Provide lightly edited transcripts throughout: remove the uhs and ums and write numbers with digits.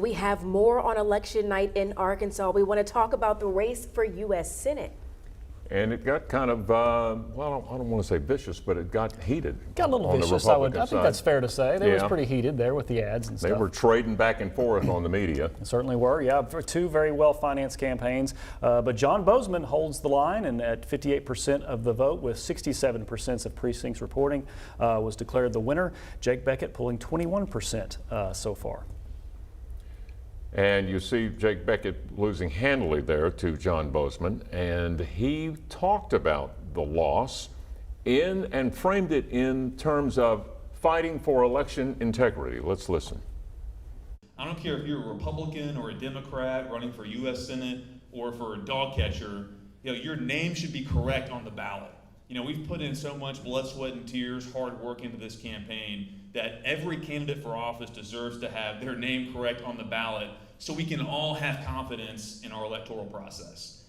We have more on election night in Arkansas. We want to talk about the race for U.S. Senate. And it got kind of, well, I don't want to say vicious, but it got heated. Got a little vicious, I think that's fair to say. They was pretty heated there with the ads and stuff. They were trading back and forth on the media. Certainly were, yeah, for two very well-financed campaigns. But John Boozman holds the line, and at 58% of the vote, with 67% of precincts reporting, was declared the winner. Jake Beckett pulling 21% so far. And you see Jake Beckett losing handily there to John Boozman, and he talked about the loss and framed it in terms of fighting for election integrity. Let's listen. I don't care if you're a Republican or a Democrat running for U.S. Senate or for a dog catcher, your name should be correct on the ballot. We've put in so much blood, sweat, and tears, hard work into this campaign that every candidate for office deserves to have their name correct on the ballot so we can all have confidence in our electoral process.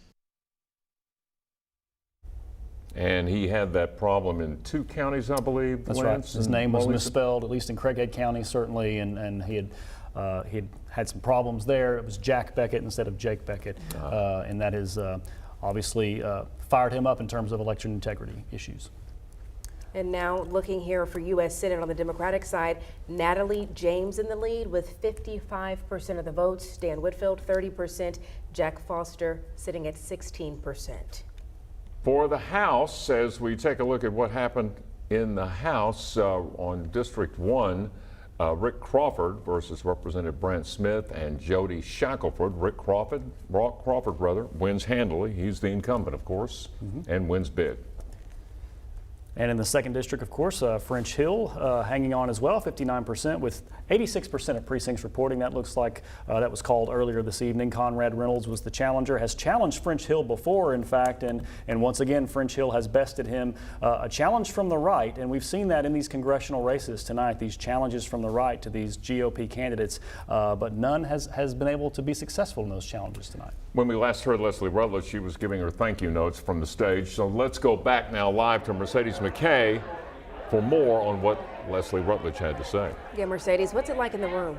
And he had that problem in 2 counties, I believe. That's right. His name was misspelled, at least in Craighead County, certainly, and he had some problems there. It was Jack Beckett instead of Jake Beckett, and that has obviously fired him up in terms of election integrity issues. And now looking here for U.S. Senate on the Democratic side, Natalie James in the lead with 55% of the votes, Dan Whitfield 30%, Jack Foster sitting at 16%. For the House, as we take a look at what happened in the House on District 1, Rick Crawford versus Representative Brant Smith and Jody Shackelford. Rick Crawford wins handily. He's the incumbent, of course, and wins big. And in the 2nd district, of course, French Hill hanging on as well, 59%, with 86% of precincts reporting. That looks like that was called earlier this evening. Conrad Reynolds was the challenger, has challenged French Hill before, in fact, and once again, French Hill has bested him. A challenge from the right, and we've seen that in these congressional races tonight, these challenges from the right to these GOP candidates, but none has been able to be successful in those challenges tonight. When we last heard Leslie Rutledge, she was giving her thank you notes from the stage. So let's go back now live to Mercedes McKay for more on what Leslie Rutledge had to say. Yeah, Mercedes, what's it like in the room?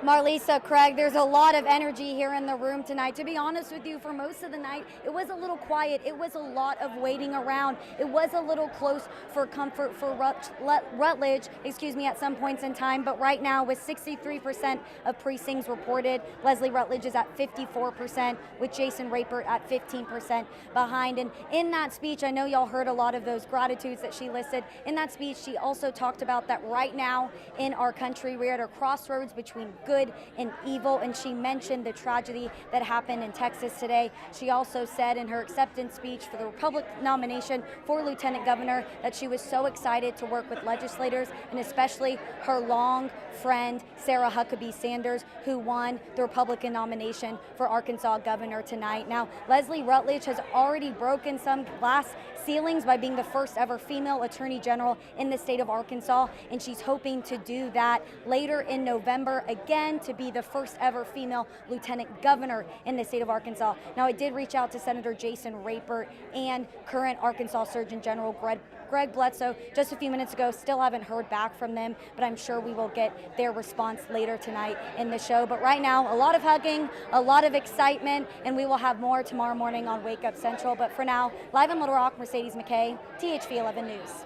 Marlisa, Craig, there's a lot of energy here in the room tonight. To be honest with you, for most of the night, it was a little quiet. It was a lot of waiting around. It was a little close for comfort for Rutledge, at some points in time. But right now, with 63% of precincts reported, Leslie Rutledge is at 54%, with Jason Rapert at 15% behind. And in that speech, I know y'all heard a lot of those gratitudes that she listed. In that speech, she also talked about that right now in our country, we're at a crossroads between good and evil, and she mentioned the tragedy that happened in Texas today. She also said in her acceptance speech for the Republican nomination for Lieutenant Governor that she was so excited to work with legislators, and especially her long friend Sarah Huckabee Sanders, who won the Republican nomination for Arkansas governor tonight. Now, Leslie Rutledge has already broken some glass ceilings by being the first ever female attorney general in the state of Arkansas, and she's hoping to do that later in November again to be the first ever female lieutenant governor in the state of Arkansas. Now, I did reach out to Senator Jason Rapert and current Arkansas Surgeon General Greg Bledsoe just a few minutes ago. Still haven't heard back from them, but I'm sure we will get their response later tonight in the show. But right now, a lot of hugging, a lot of excitement, and we will have more tomorrow morning on Wake Up Central. But for now, live in Little Rock, Mercedes McKay, THV 11 News.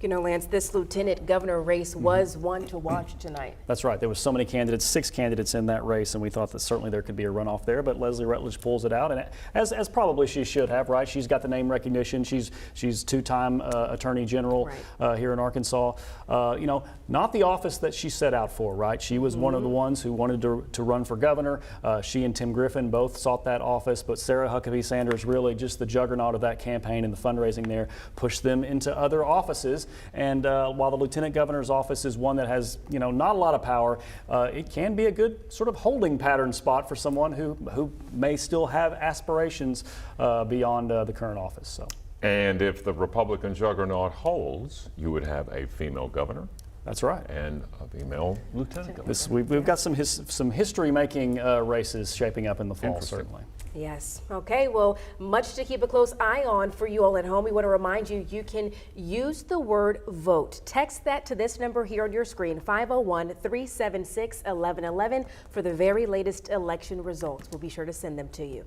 You know, Lance, this lieutenant governor race was one to watch tonight. That's right. There were so many candidates, 6 candidates in that race, and we thought that certainly there could be a runoff there. But Leslie Rutledge pulls it out, and as probably she should have, right? She's got the name recognition. She's 2-time Attorney General here in Arkansas. Not the office that she set out for, right? She was one of the ones who wanted to run for governor. She and Tim Griffin both sought that office, but Sarah Huckabee Sanders, really just the juggernaut of that campaign and the fundraising there, pushed them into other offices. And while the lieutenant governor's office is one that has, not a lot of power, it can be a good sort of holding pattern spot for someone who may still have aspirations beyond the current office. So. And if the Republican juggernaut holds, you would have a female governor. That's right. And a female lieutenant governor. We've got some history-making races shaping up in the fall, Interesting. certainly. Yes. Okay. Well, much to keep a close eye on for you all at home. We want to remind you, you can use the word vote. Text that to this number here on your screen, 501-376-1111, for the very latest election results. We'll be sure to send them to you.